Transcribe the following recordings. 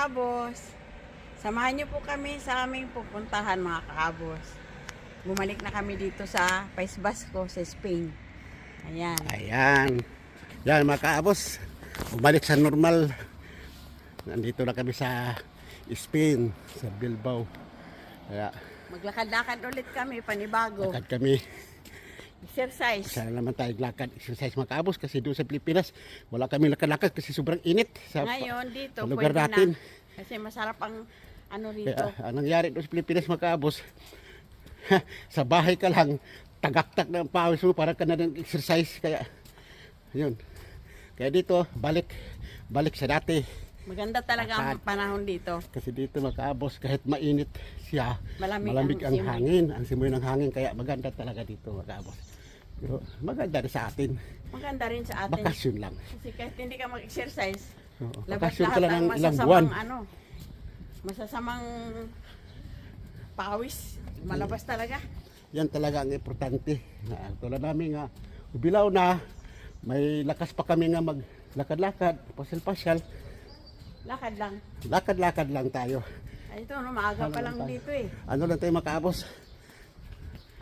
kaabos. Samahan niyo po kami sa aming pupuntahan mga kaabos. Bumalik na kami dito sa País Vasco sa Spain. Ayan. Ayan. Yan mga kaabos. Bumalik sa normal. Nandito na kami sa Spain, sa Bilbao. Kaya Maglakad-lakad ulit kami, panibago. lakad kami. Exercise. Sana naman tayo lakad, exercise mga kaabos. Kasi doon sa Pilipinas, wala kami lakad-lakad kasi sobrang init. Ngayon dito, sa lugar pwede natin. na. Kasi masarap ang ano rito. Kaya, anong nangyari doon sa Pilipinas mga kaabos, sa bahay ka lang, tagaktak ng pawis mo, parang ka na ng exercise. Kaya, yun. Kaya dito, balik sa dati. Maganda talaga ang panahon dito. Kasi dito mga kaabos, kahit mainit siya, Malamig ang simoy. hangin. Ang simoy ng hangin, kaya maganda talaga dito mga kaabos. Pero maganda rin sa atin. Maganda rin sa atin. Bakasyon lang. Kasi kahit hindi ka mag-exercise, Oo, labas bakasyon ka lahat lang ang ng ilang buwan. masasamang pawis. Malabas talaga. Yan talaga ang importante. Tulad namin nga, ubilaw na, may lakas pa kami nga maglakad-lakad, pasyal-pasyal. Lakad-lakad lang tayo. Ay, ito, no, maaga pa lang dito eh. Ano lang tayo makaabos?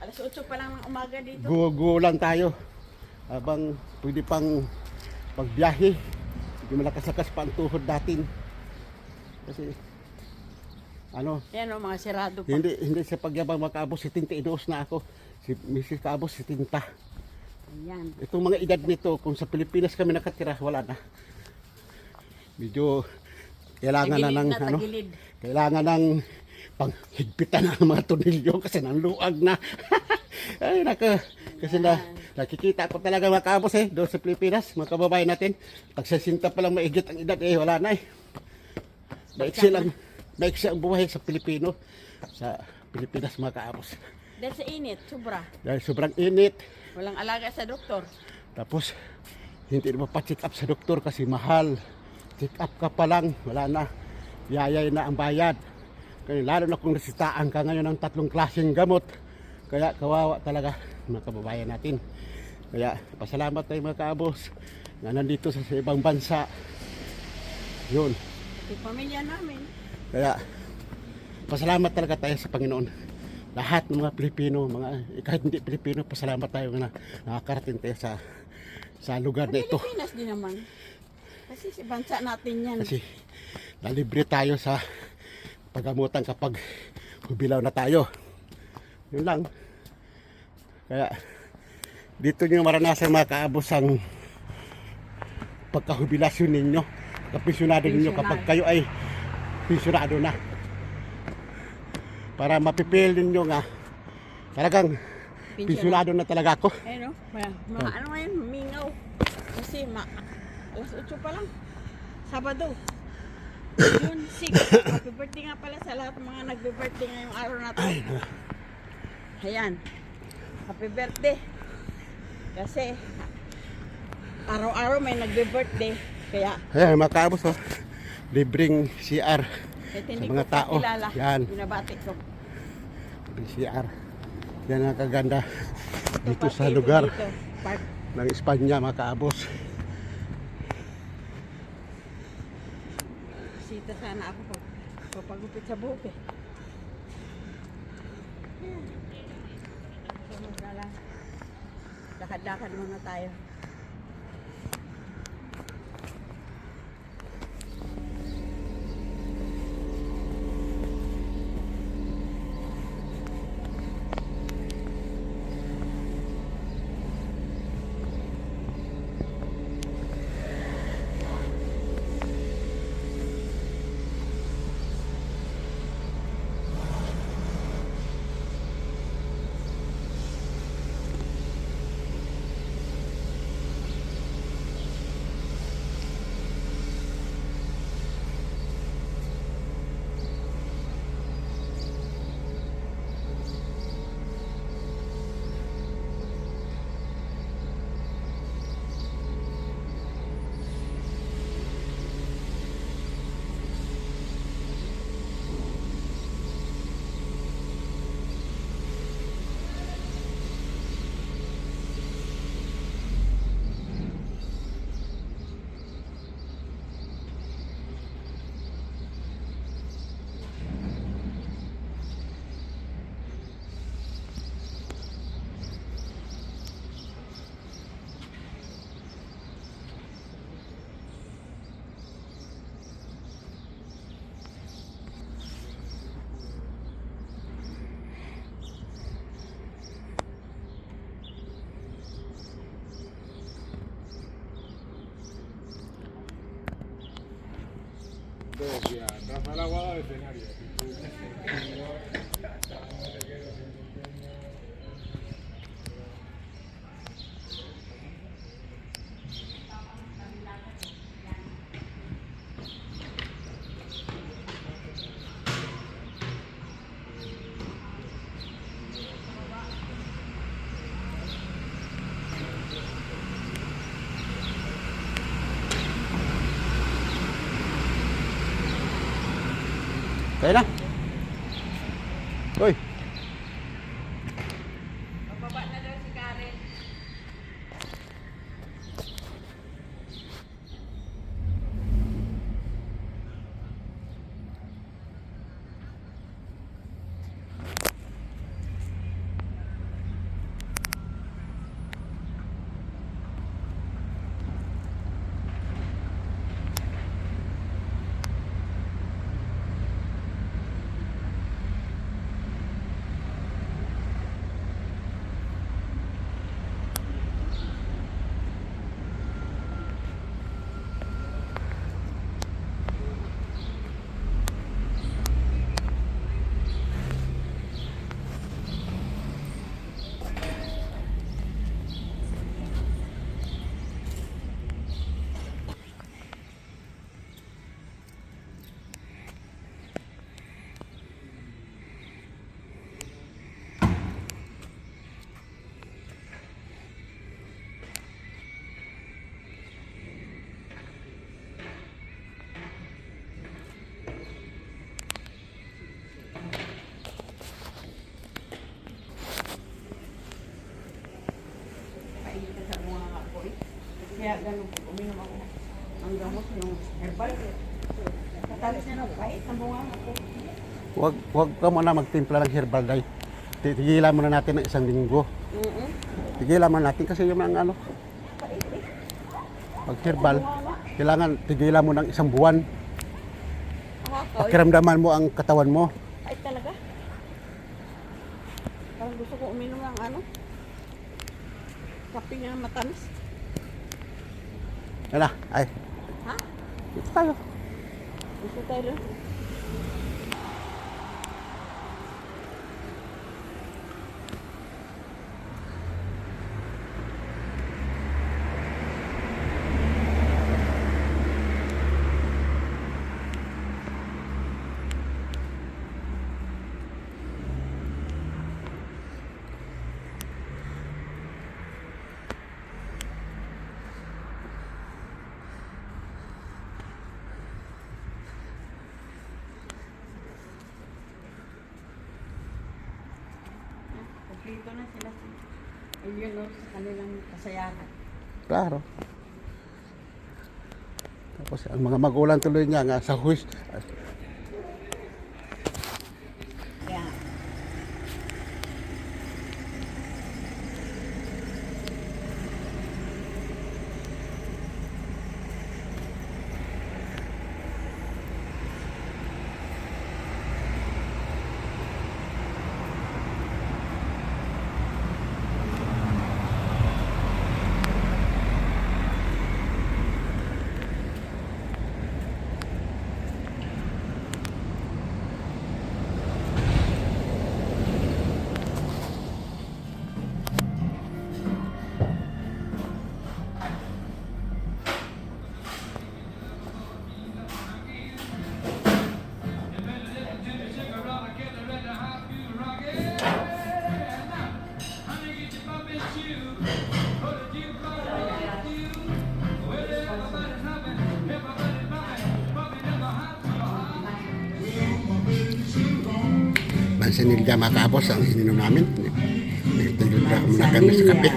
Alas 8 pa lang ng umaga dito. Go lang tayo. Habang pwede pang pagbiyahe. Hindi malakas-lakas pa ang tuhod natin. Kasi, Yan o, mga sirado pa. hindi sa pagyabang makaabos, 72 na ako. Si Mrs. Kaabos, 70. Ayan. Itong mga edad nito, kung sa Pilipinas kami nakatira, wala na. Medyo kailangan Tagilid. Kailangan ng panghigpitan ng mga tunilyo kasi nanluag na. Ay nako, kasi nakikita ko talaga mga kaabos doon sa Pilipinas, mga kababayan natin. Tagsasinta pa lang maigit ang edad wala na Maiksi ang buhay sa Pilipino, sa Pilipinas mga kaabos. Dahil sa init, sobra. Dahil sobrang init, Walang alaga sa doktor. tapos hindi na mapacheck up sa doktor kasi mahal. Check up ka pa lang, wala na. Yayay na ang bayad. Kaya lalo na kung nasitaan ka ngayon ng 3 klaseng gamot. Kaya kawawa talaga mga kababayan natin. Kaya pasalamat tayo mga kaabos na nandito sa ibang bansa. Yun. Pati pamilya namin. Kaya pasalamat talaga tayo sa Panginoon. Lahat ng mga Pilipino, kahit hindi Pilipino, pasalamat tayo na nakakarating tayo sa lugar na ito. Pilipinas din naman. Kasi si bansa natin yan. Kasi nalibre tayo sa pagamutan kapag hubilaw na tayo. Yun lang. Kaya dito nyo maranasan mga kaabos ang pagkahubilasyon ninyo. Kapensyonado ninyo kapag kayo ay pensyonado na. Para mapipil ninyo nga talagang pensyonado na talaga ako. Ayun o. Ano ngayon? Mingaw. Kasi alas 8 pa lang. Sabado. June 6. Happy birthday nga pala sa lahat ng mga nagbe-birthday ngayong araw na to. Ayan. Happy birthday. Kasi araw-araw may nagbe-birthday. Kaya Ayan mga kaabos libreng CR kahit sa hindi mga ko tao. kilala, Yan. binabati ko. Libreng CR. Yan ang kaganda dito Ito, sa party lugar dito. Park. ng Espanya mga kaabos. Sita sana ako papagupit sa buhok eh. Ayan. So, lakad-lakad muna tayo. Kaya na. Uy. Bababa na daw si Karen. Kaya ganun po, uminom ako ang gamot yung herbal. Katalis na ng kahit ang bunga ako. Wag ka muna magtimpla ng herbal day. Tigilan muna natin ng isang linggo. Tigilan muna natin kasi yung mga ano. Pag herbal, kailangan tigilan mo ng isang buwan. Pakiramdaman mo ang katawan mo. Ay talaga? Parang gusto ko uminom ng ano? Kape nga matamis. Yan na, ay. Ha? Dito tayo. Gusto tayo rin? Dito na sila. Ayun o, sa kanilang kasayahan. Klaro. Tapos ang mga magulang tuloy niya nga sa huwis. Kaya, Bansa nilga makabos ang ininom namin. Nagtagil muna kami sa kape.